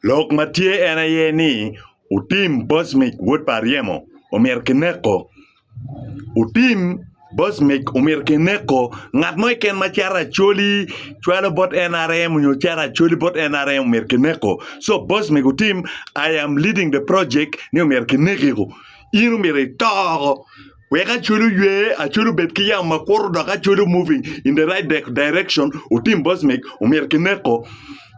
Lok matie ena ye ni utim Bosmic wood pariemo neko utim Bosmic neko ngat mo ken machara choli chwalo bot NRM nyo chara choli bot NRM neko. So Bosmic utim, I am leading the project ni neko inu mere to weka chulu yue a chulu betkiya makoro da ka chulu moving in the right direction utim Bosmic neko.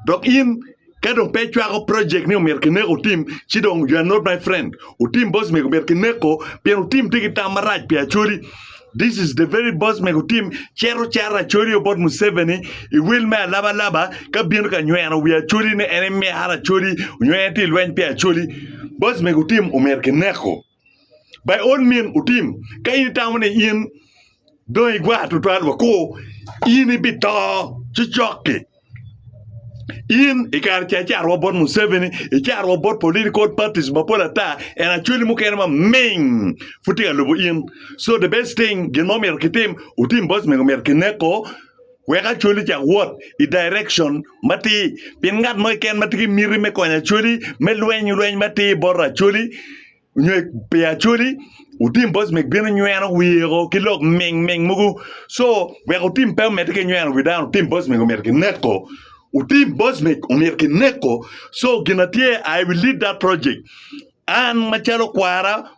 Dok in kadong pechwa project ni neko team chidong you are not my friend utim Bosmic neko pia utim tikita maraj pia churi. This is the very Bosmic team chero chara churi about Museveni I will me laba laba ka bienu ka nywana we are churi ne enemy hara churi nywenti lwen pia churi Bosmic team neko. By all means utim ka in tamane in do igwa to twalwa ko ini bito chichoke in ikar chacha robot Museveni ikar robot political parties mapola ta and actually mukenma main futika lobo in. So the best thing gen momer kitim utim Bosmic neko weka chuli cha what I direction mati pingat mo ken mati miri me konya chuli me lwen mati borra chuli nywe pe chuli utim Bosmic bin nywena wiro kilok meng mugu. So we utim pe metike nywena without utim Bosmic neko utim Bosmic neko. So ginatie I will lead that project and machalo kwara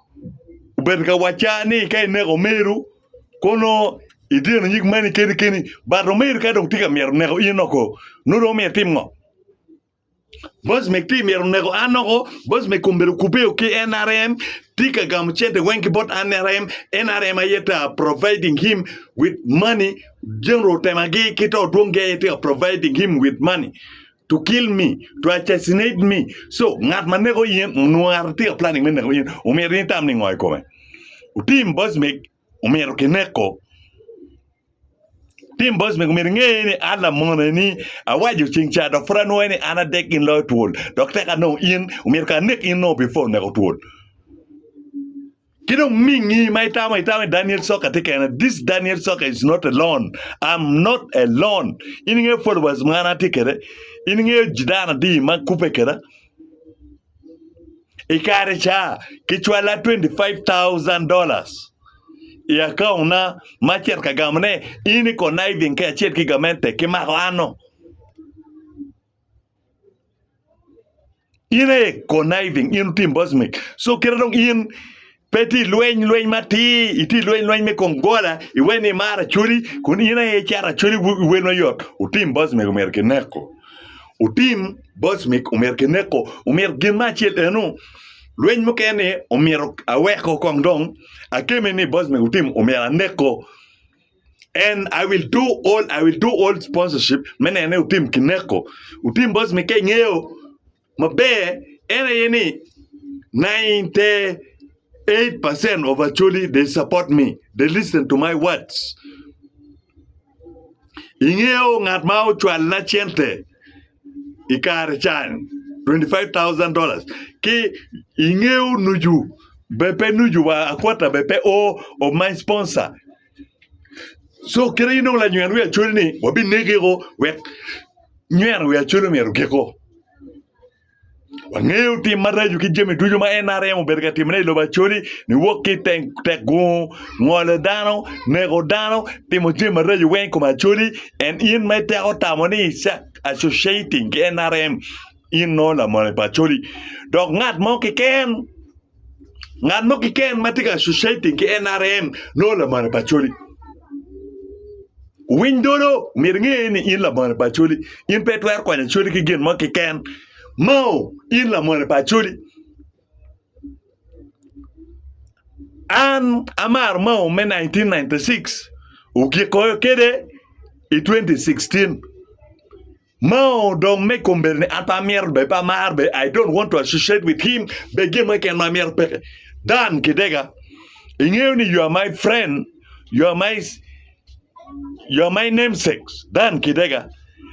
ubenga wachani kai neko meru kono idin yik mani keni but meru ka dong tika mer neko inoko no me timngo Bosmic team neko anoko Bosmic kumberu kupeo ki NRM tika gamchete wenki bot NRM ayeta providing him with money general temagi kito dwonge tika providing him with money to kill me, to assassinate me. So ngat manego yen nuar tika planning men neko yen umeri tam ni ngoy kome utim Bosmic umero neko Tim Bosmic ngeni ala mona ni awajo chingcha do frano ni ana dek in law tool doctor ka no in umirka nek in no before nego tool kido mingi my time Daniel Soka take this Daniel Soka is not alone. I'm not alone ininge followers mwana tikere ininge jidana di makupe kera ikare cha kichwala $25,000 ya kauna macher kagamne ini conniving ke achiel kigamente kimano ine conniving in team Bosmic. So kiradong in peti lwen mati iti lwen me kongola iweni mara churi kun ina ye chara churi weno yot utim Bosmic neko utim Bosmic neko gimachiel eno lwen mokene omero aweko kongdong akeme ni Bosmic utim neko and I will do all sponsorship menene utim kineko utim Bosmic ngeo mabe ene yeni 98% of actually they support me, they listen to my words ingeo ngat mau chwal na chente ikare chan $25,000 ki ingeo nuju bepe nuju wa akwata bepe o my sponsor. So kira ino la nyuan wea chuli ni wabi negego wek nyuan wea chuli meru keko wangeo ti mara yuki jemi tuju ma NRM berga ti mene lo ba chuli ni woki tek go ngole dano nego dano ti mo jemi mara yu wen kuma chuli and in my te otamoni sa associating NRM in no la mone pa chuli dog ngat mo ki ken matika associating NRM no la mone pa chuli windoro mirnge ni in la mone pa chuli in petwer kwa chuli ki gen mo ki ken Mo in la mone pa chuli an amar mo me 1996 ukikoyo kede in 2016 Mo don't make umberne ata mierbe pa marbe I don't want to associate with him begin make my mierbe dan kidega ingeni you are my friend you are my namesake dan kidega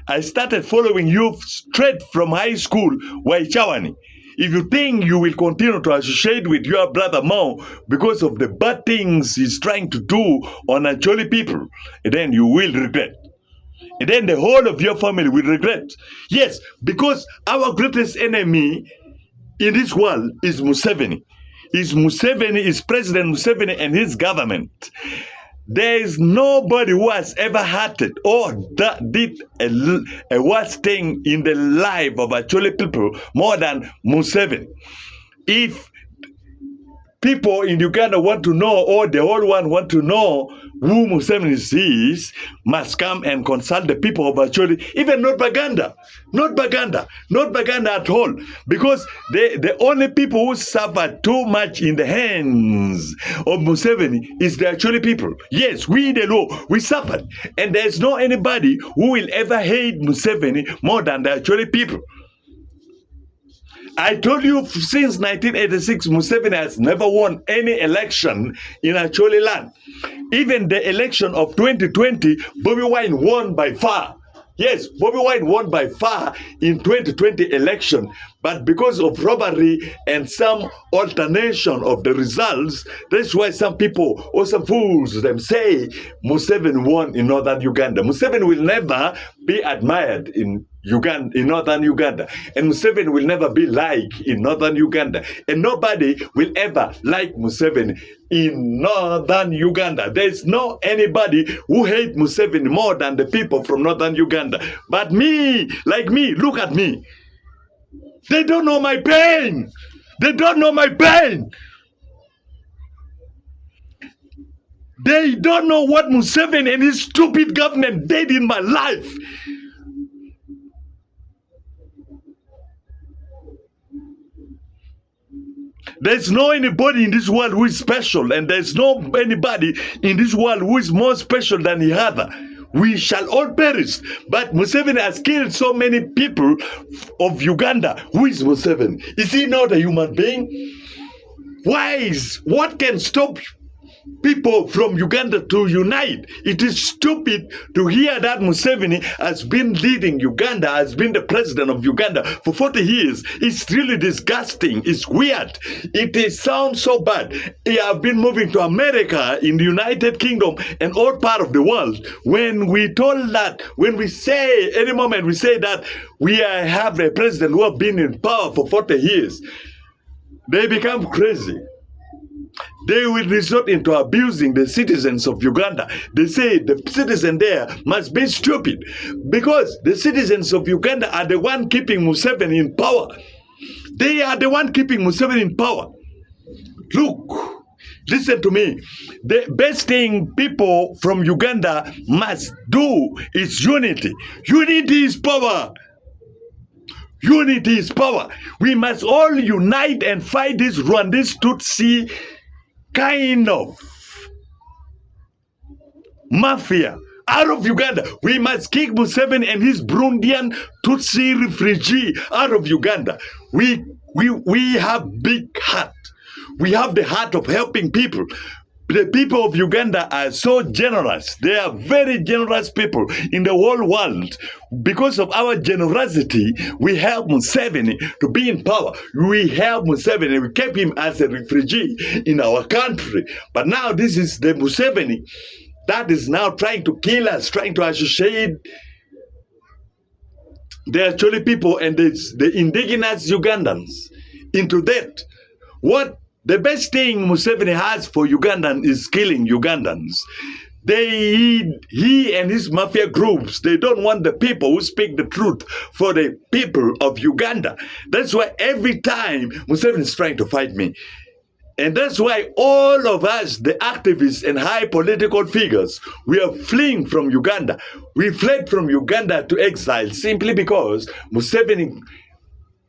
I started following you straight from high school, Waichawani. If you think you will continue to associate with your brother Mo because of the bad things he's trying to do on Acholi people, then you will regret. then the whole of your family will regret. Yes, because our greatest enemy in this world is Museveni. Is President Museveni and his government. There is nobody who has ever hurted or did a worse thing in the life of actually people more than Museveni. If people in Uganda want to know, or the whole world want to know who Museveni is, must come and consult the people of Acholi, even not Baganda at all, because the only people who suffer too much in the hands of Museveni is the Acholi people. Yes, we the law, we suffered, and there's no anybody who will ever hate Museveni more than the Acholi people. I told you since 1986, Museveni has never won any election in Acholi land. Even the election of 2020, Bobby Wine won by far. Yes, Bobby Wine won by far in 2020 election, but because of robbery and some alternation of the results, that's why some people or some fools them say Museveni won in northern Uganda. Museveni will never be admired in northern Uganda, and Museveni will never be liked in northern Uganda, and nobody will ever like Museveni in northern Uganda. There's no anybody who hate Museveni more than the people from northern Uganda. But me, like me, look at me. They don't know my pain. They don't know my pain. They don't know what Museveni and his stupid government did in my life. There's no anybody in this world who is special, and there's no anybody in this world who is more special than the other. We shall all perish. But Museveni has killed so many people of Uganda. Who is Museveni? Is he not a human being? What can stop people from Uganda to unite? It is stupid to hear that Museveni has been leading Uganda, has been the president of Uganda for 40 years. It's really disgusting. It's weird. It sounds so bad. He have been moving to America, in the United Kingdom, and all part of the world. When we told that, when we say, any moment we say that we have a president who have been in power for 40 years, they become crazy. They will resort into abusing the citizens of Uganda. They say the citizen there must be stupid because the citizens of Uganda are the one keeping Museveni in power. They are the one keeping Museveni in power. Look, listen to me. The best thing people from Uganda must do is unity. Unity is power. Unity is power. We must all unite and fight this Rwandese Tutsi kind of mafia out of Uganda. We must kick Museveni and his Burundian Tutsi refugee out of Uganda. We have big heart. We have the heart of helping people. The people of Uganda are so generous. They are very generous people in the whole world. Because of our generosity, we help Museveni to be in power. We help Museveni. We kept him as a refugee in our country. But now this is the Museveni that is now trying to kill us, trying to associate the actually people and the indigenous Ugandans into that. What the best thing Museveni has for Ugandan is killing Ugandans. He and his mafia groups, they don't want the people who speak the truth for the people of Uganda. That's why every time Museveni is trying to fight me. And that's why all of us, the activists and high political figures, we are fleeing from Uganda. We fled from Uganda to exile simply because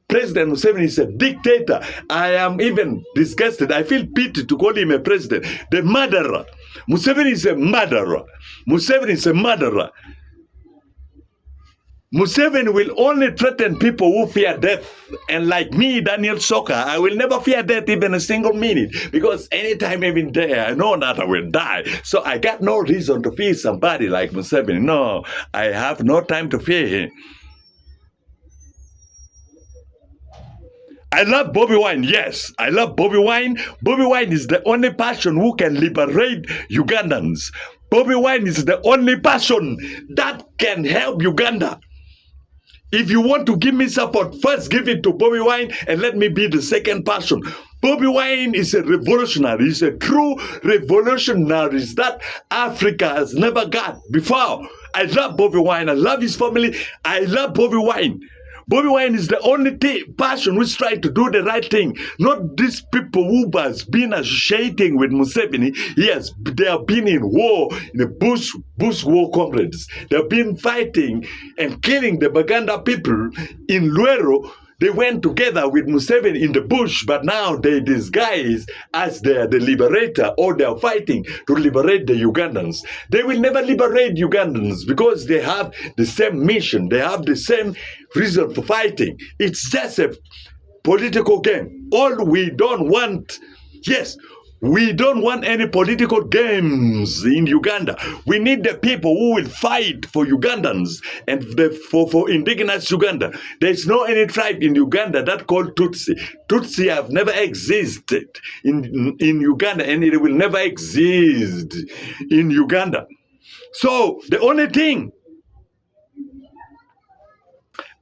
President Museveni is a dictator. I am even disgusted. I feel pity to call him a president. The murderer. Museveni is a murderer. Museveni is a murderer. Museveni will only threaten people who fear death. And like me, Daniel Soka, I will never fear death even a single minute. Because anytime, even there, I know that I will die. So I got no reason to fear somebody like Museveni. No, I have no time to fear him. I love Bobby Wine, yes. I love Bobby Wine. Bobby Wine is the only person who can liberate Ugandans. Bobby Wine is the only person that can help Uganda. If you want to give me support, first give it to Bobby Wine and let me be the second person. Bobby Wine is a revolutionary. He's a true revolutionary that Africa has never got before. I love Bobby Wine. I love his family. I love Bobby Wine. Bobby Wine is the only person who's trying to do the right thing. Not these people who has been associating with Museveni. Yes, they have been in war, in the Bush war comrades. They have been fighting and killing the Baganda people in Luero. They went together with Museveni in the bush, but now they disguise as they are the liberator, or they are fighting to liberate the Ugandans. They will never liberate Ugandans because they have the same mission. They have the same reason for fighting. It's just a political game. All we don't want, yes, we don't want any political games in Uganda. We need the people who will fight for Ugandans and for indigenous Uganda. There's no any tribe in Uganda that called Tutsi. Tutsi have never existed in Uganda, and it will never exist in Uganda. So the only thing,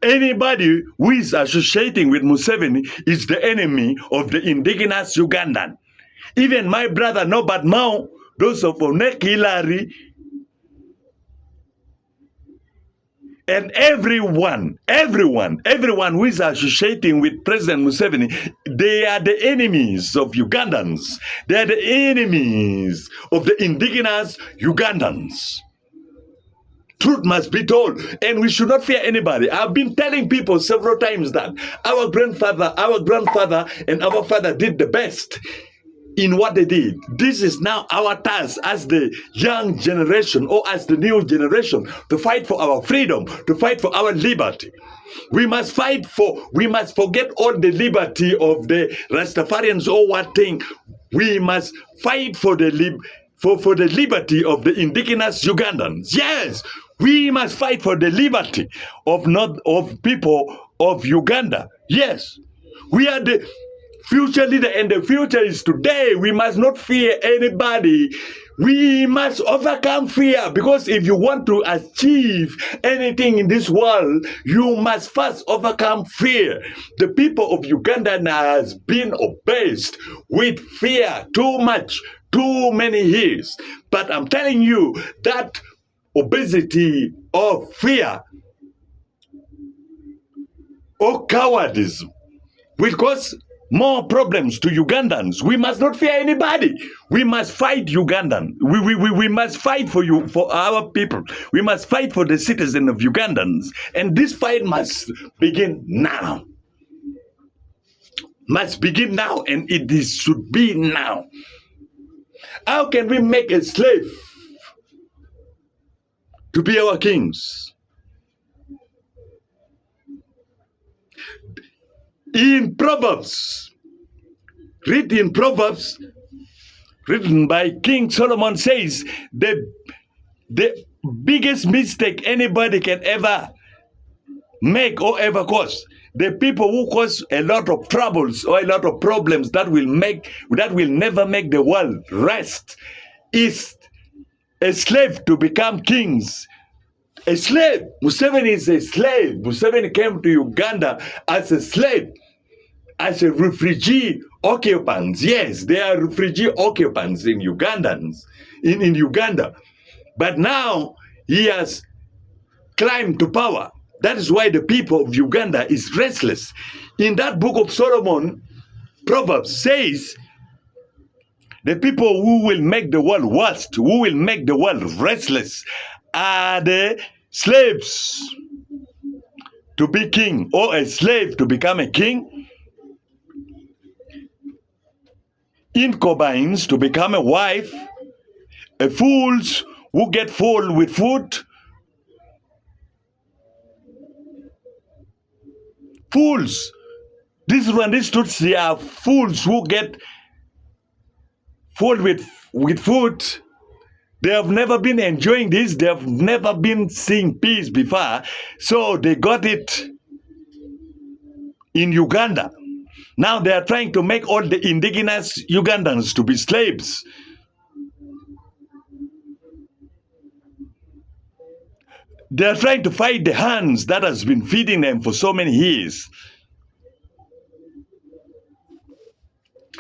anybody who is associating with Museveni is the enemy of the indigenous Ugandan. Even my brother Norbert Mao, those of Neko Hilary, and everyone who is associating with President Museveni, they are the enemies of Ugandans. They are the enemies of the indigenous Ugandans. Truth must be told, and we should not fear anybody. I've been telling people several times that our grandfather, and our father did the best in what they did. This is now our task as the young generation, or as the new generation, to fight for our freedom, to fight for our liberty. We must forget all the liberty of the Rastafarians or what thing. We must fight for the liberty of the indigenous Ugandans. Yes, we must fight for the liberty of people of Uganda. Yes, we are the future leader, and the future is today. We must not fear anybody. We must overcome fear, because if you want to achieve anything in this world, you must first overcome fear. The people of Uganda has been obsessed with fear too much, too many years. But I'm telling you that obesity of fear or cowardice will cause more problems to Ugandans. We must not fear anybody. We must fight Ugandan. We must fight for our people. We must fight for the citizens of Ugandans. And this fight must begin now. Must begin now, and should be now. How can we make a slave to be our kings? In Proverbs, written by King Solomon, says the biggest mistake anybody can ever make or ever cause, the people who cause a lot of troubles or a lot of problems that will never make the world rest, is a slave to become kings. A slave. Museveni is a slave. Museveni came to Uganda as a slave, as a refugee ocp'ans. Yes, they are refugee ocp'ans in Uganda. But now he has climbed to power. That is why the people of Uganda is restless. In that book of Solomon, Proverbs says, the people who will make the world worst, who will make the world restless, are the slaves to be king, or a slave to become a king, concubines to become a wife, a fools who get full with food, fools. These Rwandese Tutsi are fools who get full with food. They have never been enjoying this. They have never been seeing peace before. So they got it in Uganda. Now they are trying to make all the indigenous Ugandans to be slaves. They are trying to fight the hands that has been feeding them for so many years.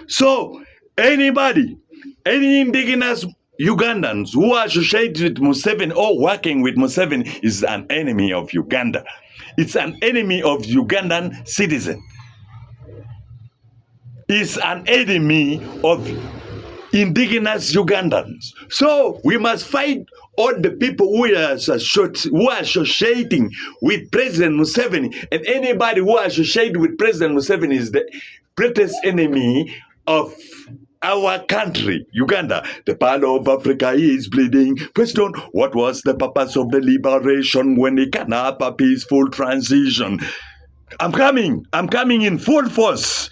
So, any indigenous Ugandans who are associated with Museveni or working with Museveni is an enemy of Uganda. It's an enemy of Ugandan citizen. It's an enemy of indigenous Ugandans. So we must fight all the people who are associating with President Museveni, and anybody who is associated with President Museveni is the greatest enemy of our country, Uganda. The part of Africa is bleeding. Question: what was the purpose of the liberation when they can have a peaceful transition? I'm coming in full force.